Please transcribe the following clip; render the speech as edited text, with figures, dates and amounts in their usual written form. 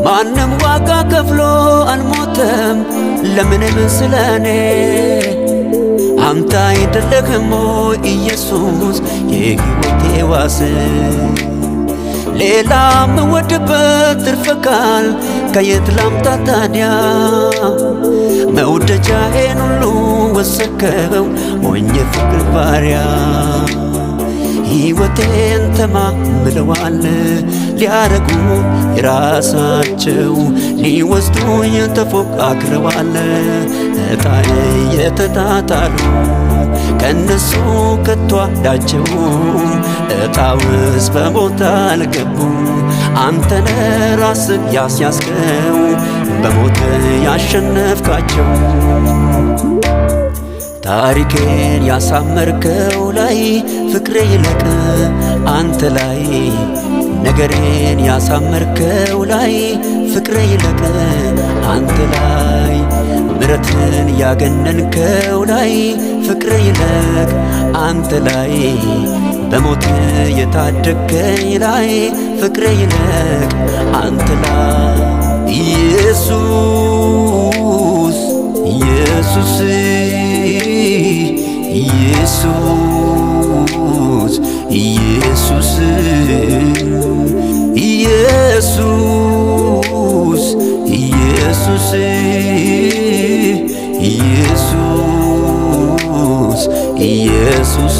ማንም ዋጋ ከፍሎ አልሞተም ለምንም ስለኔ አንተ አይደለህም ኢየሱስ የሕይወቴ ዋስ ሌላ ምወድበት ትርፍ ቃል ከየት ላምጣ ታዲያ መውደጃዬን ሁሉ ወሰድከው ሞኝ ፍቅር ባሪያ ሕይወቴን ተማምለዋል ሊያረጉ የራሳቸው ሊወስዱኝ ተፎካክረዋል ዕጣዬ የተጣጣሉ ከነሱ ከቶ አንዳቸው ዕጣውስ በሞት አልገቡ አንተነ ራስህ ያስያዝከው በሞት ያሸነፍካቸው ታሪኬን ያሳመርከው ላይ ፍቅሬ ይለቅ አንተ ላይ ነገሬን ያሳመርከው ላይ ፍቅሬ ይለቅ አንተ ላይ ምሕረትን ያገነንከው ላይ ፍቅሬ ይለቅ አንተ ላይ በሞት የታደገኝ ላይ ፍቅሬ ይለቅ አንተ ላይ ኢየሱስ ኢየሱስ ኢየሱስ ኢየሱስ ኢየሱስ ኢየሱስ ኢየሱስ ኢየሱስ